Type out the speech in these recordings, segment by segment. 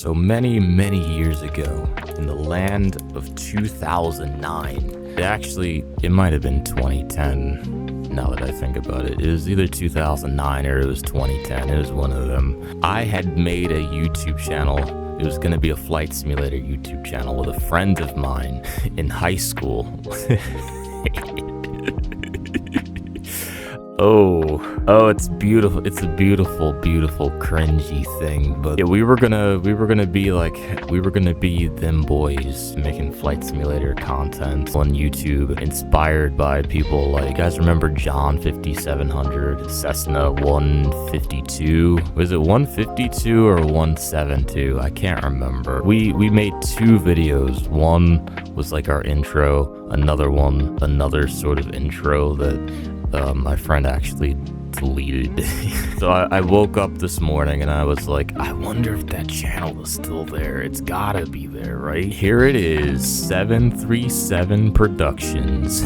So many years ago, in the land of 2009, it might have been 2010, now that I think about it. It was either 2009 or it was 2010, it was one of them. I had made a YouTube channel. It was gonna be a flight simulator YouTube channel with a friend of mine in high school. Oh, it's beautiful. It's a beautiful, cringy thing. But yeah, we were gonna be them boys making flight simulator content on YouTube, inspired by people like, you guys remember John 5700, Cessna 152? Was it 152 or 172? I can't remember. We made two videos. One was like our intro, another sort of intro that my friend actually deleted. So I woke up this morning and I was like, I wonder if that channel is still there. It's gotta be there, right? Here it is, 737 Productions.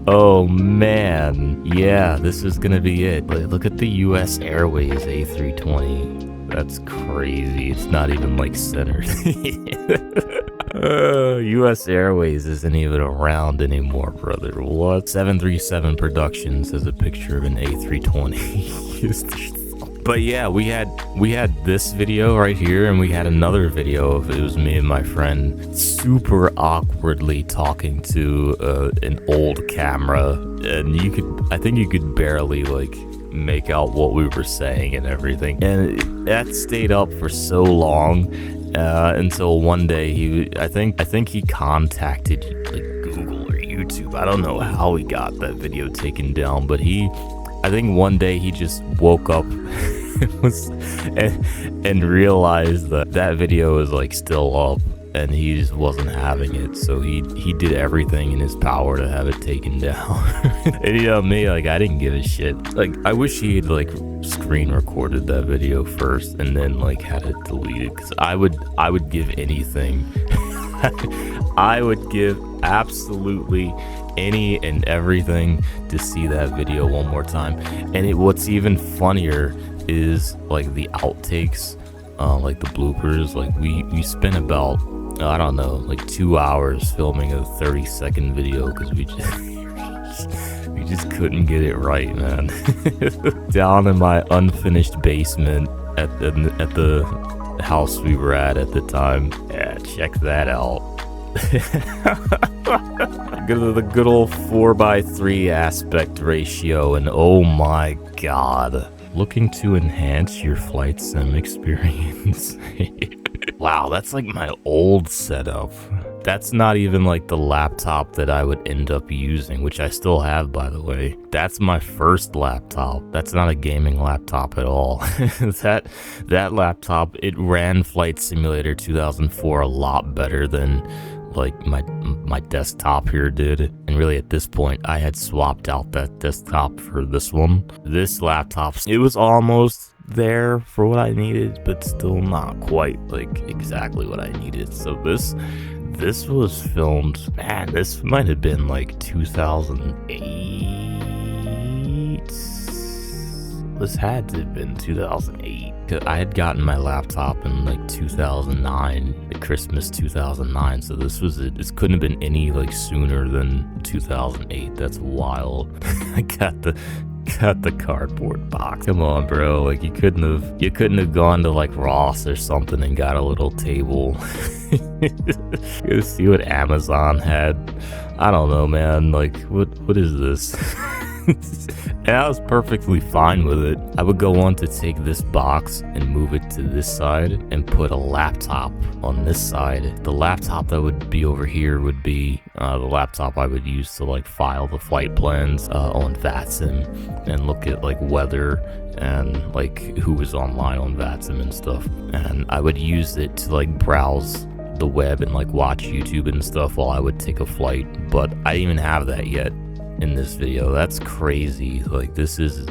Oh man, yeah, this is gonna be it. Look at the US Airways A320. That's crazy. It's not even like centered. US Airways isn't even around anymore, brother. What? 737 Productions has a picture of an A320. But yeah, we had this video right here, and we had another video of, it was me and my friend super awkwardly talking to an old camera, and I think you could barely like make out what we were saying and everything, and that stayed up for so long until one day I think he contacted like Google or YouTube. I don't know how he got that video taken down, but I think one day he just woke up and realized that video is like still up, and he just wasn't having it, so he did everything in his power to have it taken down. And you know me, like, I didn't give a shit. Like, I wish he had like screen recorded that video first and then like had it deleted, because I would give anything. I would give absolutely any and everything to see that video one more time. And what's even funnier is like the outtakes, like the bloopers. Like we spent about, I don't know, like 2 hours filming a 30-second video because we just couldn't get it right, man. Down in my unfinished basement at the house we were at the time. Yeah, check that out. The good old 4:3 aspect ratio, and oh my god, looking to enhance your flight sim experience. Wow, that's like my old setup. That's not even like the laptop that I would end up using, which I still have, by the way. That's my first laptop. That's not a gaming laptop at all. That laptop, it ran Flight Simulator 2004 a lot better than like my desktop here did. And really at this point, I had swapped out that desktop for this one. This laptop, it was almost there for what I needed, but still not quite like exactly what I needed. So this was filmed, man, this might have been like 2008. This had to have been 2008. I had gotten my laptop in like 2009, Christmas 2009. So this couldn't have been any like sooner than 2008. That's wild. I got the cardboard box. Come on, bro. Like you couldn't have gone to like Ross or something and got a little table. Go see what Amazon had. I don't know, man. Like what is this? And I was perfectly fine with it. I would go on to take this box and move it to this side and put a laptop on this side. The laptop that would be over here would be the laptop I would use to like file the flight plans on VATSIM and look at like weather and like who was online on VATSIM and stuff. And I would use it to like browse the web and like watch YouTube and stuff while I would take a flight. But I didn't even have that yet in this video. That's crazy. Like this is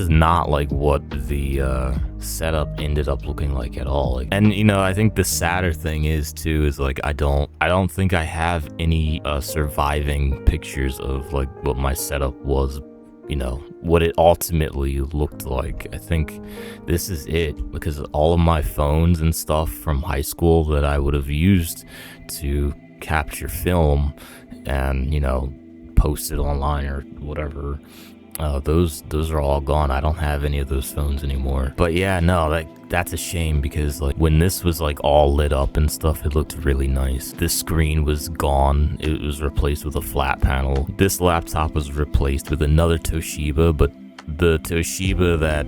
not like what the setup ended up looking like at all. Like, and you know, I think the sadder thing is like I don't think I have any surviving pictures of like what my setup was what it ultimately looked like. I think this is it, because all of my phones and stuff from high school that I would have used to capture film and, post it online or whatever, those are all gone. I don't have any of those phones anymore. But yeah, no, that's a shame, because like when this was like all lit up and stuff, it looked really nice. This screen was gone. It was replaced with a flat panel. This laptop was replaced with another Toshiba, but the Toshiba that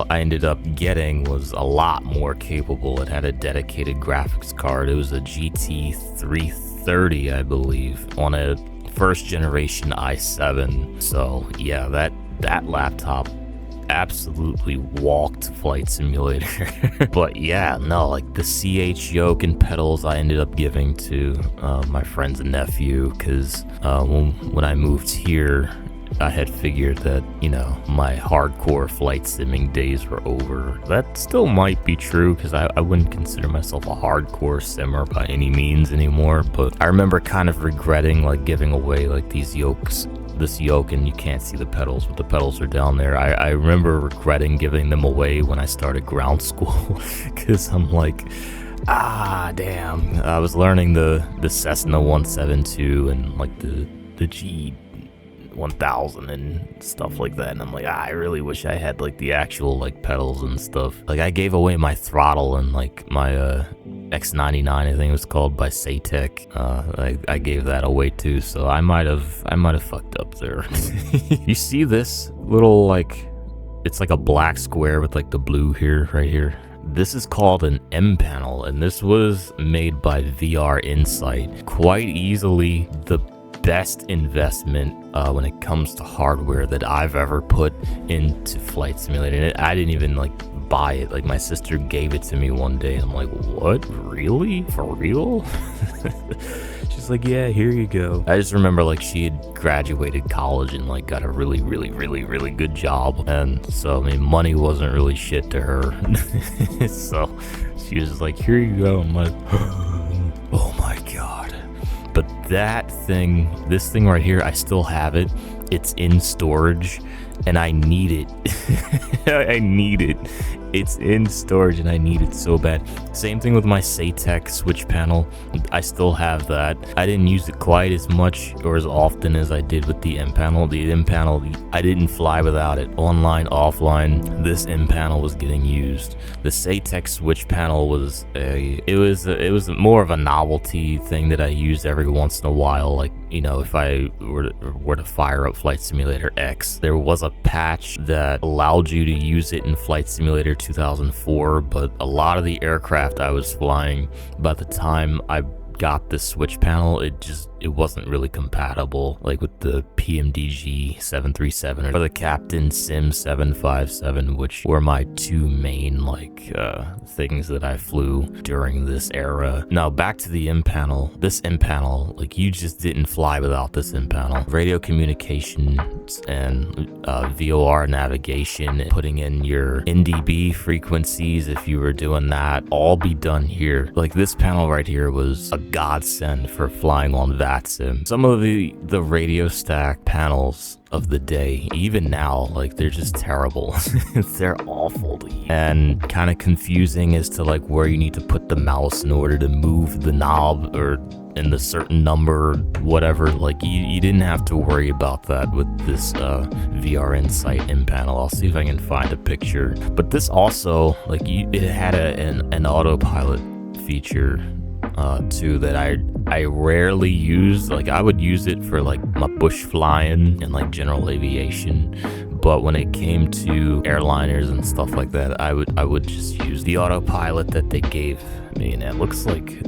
I ended up getting was a lot more capable. It had a dedicated graphics card. It was a GT 330, I believe, on a first generation i7. So yeah, that laptop absolutely walked Flight Simulator. But yeah, no, like the CH yoke and pedals I ended up giving to my friend's nephew, because when I moved here, I had figured that, my hardcore flight simming days were over. That still might be true, because I wouldn't consider myself a hardcore simmer by any means anymore, but I remember kind of regretting like giving away like this yoke, and you can't see the pedals, but the pedals are down there. I remember regretting giving them away when I started ground school, because I'm like, damn, I was learning the Cessna 172 and like the G 1000 and stuff like that, and I'm like, I really wish I had like the actual like pedals and stuff. Like I gave away my throttle and like my X99, I think it was called, by Saytech. I gave that away too, so I might have fucked up there. You see this little, like, it's like a black square with like the blue here, right here. This is called an M panel, and this was made by VR Insight. Quite easily the best investment when it comes to hardware that I've ever put into Flight Simulator. And I didn't even like buy it. Like my sister gave it to me one day. I'm like, what? Really? For real? She's like, yeah, here you go. I just remember like she had graduated college and like got a really, really, really, really good job. And so, I mean, money wasn't really shit to her. So she was like, here you go. I'm like, oh my God. But this thing right here, I still have it. It's in storage and I need it. I need it. It's in storage and I need it so bad. Same thing with my Saytech switch panel. I still have that. I didn't use it quite as much or as often as I did with the M panel. The M panel, I didn't fly without it. Online, offline, this M panel was getting used. The Saytech switch panel was it was more of a novelty thing that I used every once in a while. Like, if I were to fire up Flight Simulator X, there was a patch that allowed you to use it in Flight Simulator 2004, but a lot of the aircraft I was flying, by the time I got the switch panel, it wasn't really compatible, like with the PMDG 737 or the Captain Sim 757, which were my two main things that I flew during this era. Now back to the M panel. This M panel, like, you just didn't fly without this M panel. Radio communications and VOR navigation, putting in your NDB frequencies, if you were doing that, all be done here. Like, this panel right here was a godsend for flying on VATSIM. Some of the radio stack panels of the day, even now, like, they're just terrible. They're awful to use and kind of confusing as to like where you need to put the mouse in order to move the knob or in the certain number, whatever. Like, you didn't have to worry about that with this VR Insight M panel. I'll see if I can find a picture. But this also, like, it had an autopilot feature too that I rarely use. Like, I would use it for like my bush flying and like general aviation, but when it came to airliners and stuff like that, I would just use the autopilot that they gave me. And that looks like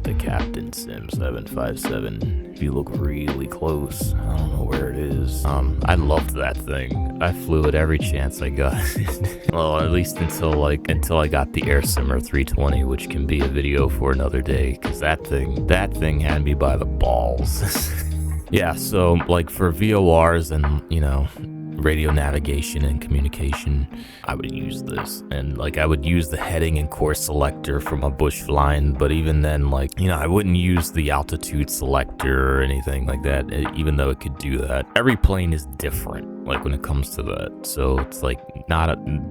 the Captain Sim 757 if you look really close. I don't know where it is. I loved that thing. I flew it every chance I got. Well, at least until I got the Air Simmer 320, which can be a video for another day, because that thing had me by the balls. Yeah, so like for VORs and radio navigation and communication, I would use this. And like, I would use the heading and course selector for my bush flying, but even then, like, I wouldn't use the altitude selector or anything like that, even though it could do that. Every plane is different. like when it comes to that. So it's like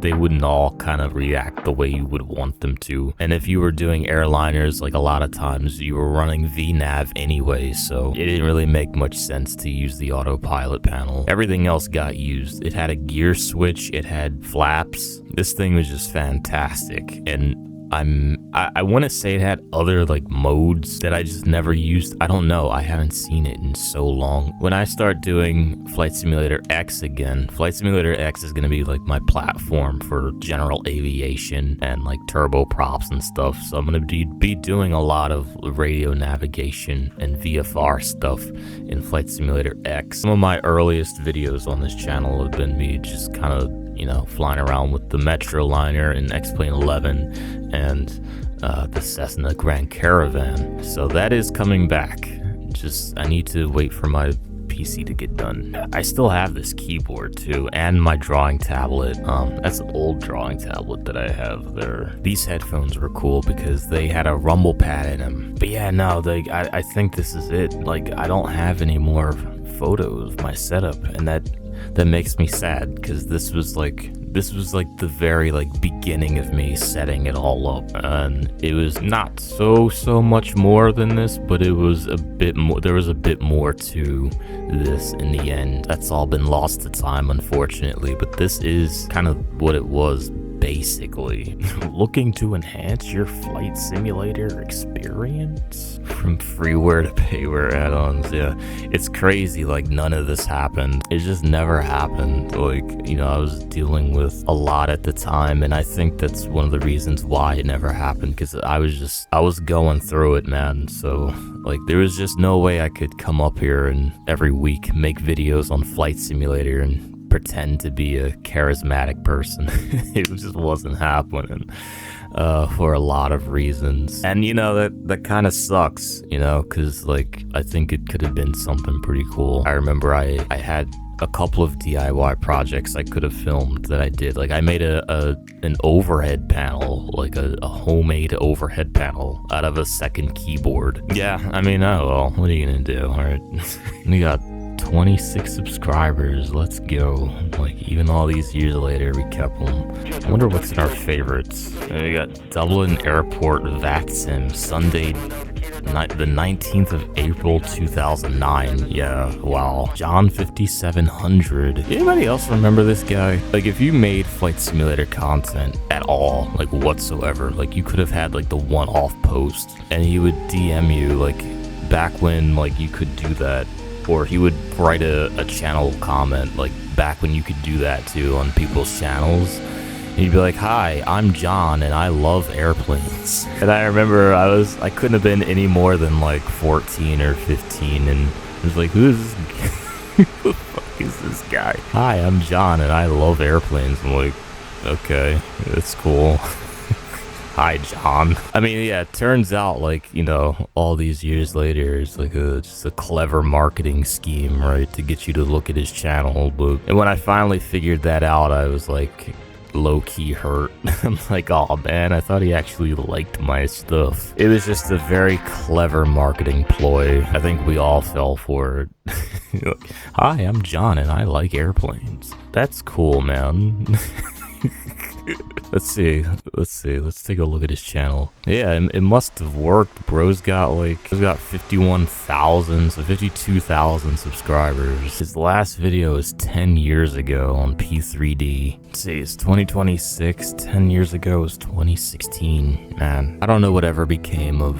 they wouldn't all kind of react the way you would want them to. And if you were doing airliners, like a lot of times you were running VNav anyway, so it didn't really make much sense to use the autopilot panel. Everything else got used. It had a gear switch, it had flaps. This thing was just fantastic. And I want to say it had other like modes that I just never used. I don't know. I haven't seen it in so long. When I start doing Flight Simulator X again, Flight Simulator X is going to be like my platform for general aviation and like turboprops and stuff. So I'm going to be doing a lot of radio navigation and VFR stuff in Flight Simulator X. Some of my earliest videos on this channel have been me just kind of, you know, flying around with the Metroliner and X-Plane 11 and the Cessna Grand Caravan. So that is coming back. Just, I need to wait for my PC to get done. I still have this keyboard too, and my drawing tablet. That's an old drawing tablet that I have there. These headphones were cool because they had a rumble pad in them. But yeah, no, I think this is it. Like, I don't have any more photos of my setup, and that makes me sad, because this was like the very like beginning of me setting it all up, and it was not so much more than this, but it was a bit more. There was a bit more to this in the end. That's all been lost to time, unfortunately, but this is kind of what it was basically. Looking to enhance your flight simulator experience? From freeware to payware add-ons, yeah. It's crazy, like none of this happened. It just never happened. Like, you know, I was dealing with a lot at the time, and I think that's one of the reasons why it never happened, because I was going through it, man. So, like, there was just no way I could come up here and every week make videos on Flight Simulator and pretend to be a charismatic person. It just wasn't happening for a lot of reasons. And you know, that kind of sucks, you know, because like I think it could have been something pretty cool. I remember I had a couple of DIY projects I could have filmed that I did. Like I made an overhead panel, like a homemade overhead panel out of a second keyboard. Yeah, I mean, oh well, what are you gonna do? All right. We got 26 subscribers. Let's go. Like, even all these years later, we kept them. I wonder what's in our favorites. We got Dublin Airport VATSIM, Sunday, the 19th of April 2009. Yeah, wow. John 5700. Anybody else remember this guy? Like, if you made Flight Simulator content at all, like whatsoever, like you could have had like the one-off post, and he would DM you, like back when like you could do that. Or he would write a channel comment, like back when you could do that too on people's channels. And he'd be like, "Hi, I'm John and I love airplanes." And I remember I couldn't have been any more than like 14 or 15, and I was like, who the fuck is this guy? "Hi, I'm John and I love airplanes." I'm like, okay, that's cool. Hi, John. I mean, yeah, it turns out, like, you know, all these years later, it's like just a clever marketing scheme, right, to get you to look at his channel. And when I finally figured that out, I was like low-key hurt. I'm like, oh man, I thought he actually liked my stuff. It was just a very clever marketing ploy. I think we all fell for it. "Hi, I'm John and I like airplanes." That's cool, man. Let's see. Let's take a look at his channel. Yeah, it must have worked. Bro's got 51,000, so 52,000 subscribers. His last video is 10 years ago on P3D. Let's see, it's 2026. 10 years ago was 2016. Man, I don't know whatever became of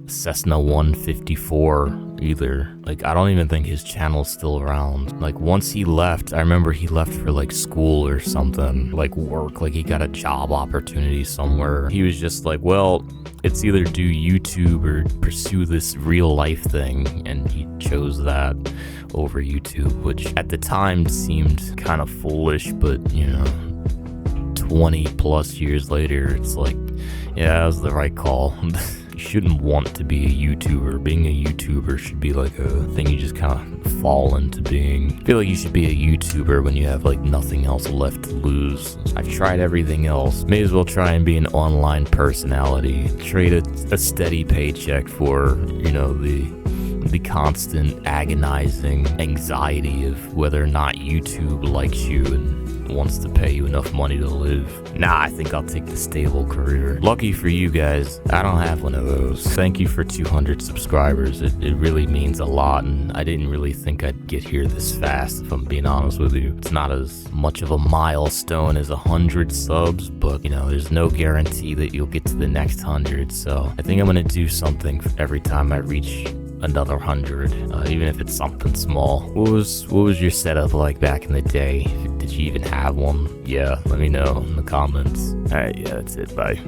Cessna 154 either. Like, I don't even think his channel's still around. Like, once he left, I remember he left for like school or something, like work, like he got a job opportunity somewhere. He was just like, well, it's either do YouTube or pursue this real life thing, and he chose that over YouTube, which at the time seemed kind of foolish, but you know, 20 plus years later, it's like, yeah, that was the right call. You shouldn't want to be a YouTuber. Being a YouTuber should be like a thing you just kind of fall into being. I feel like you should be a YouTuber when you have like nothing else left to lose. I've tried everything else. May as well try and be an online personality. Trade a steady paycheck for, you know, the the constant agonizing anxiety of whether or not YouTube likes you and wants to pay you enough money to live. Nah, I think I'll take the stable career. Lucky for you guys, I don't have one of those. Thank you for 200 subscribers. It really means a lot, and I didn't really think I'd get here this fast, if I'm being honest with you. It's not as much of a milestone as 100 subs, but, you know, there's no guarantee that you'll get to the next 100, so I think I'm gonna do something for every time I reach another 100, even if it's something small. What was your setup like back in the day? Did you even have one? Yeah, let me know in the comments. Alright, yeah, that's it. Bye.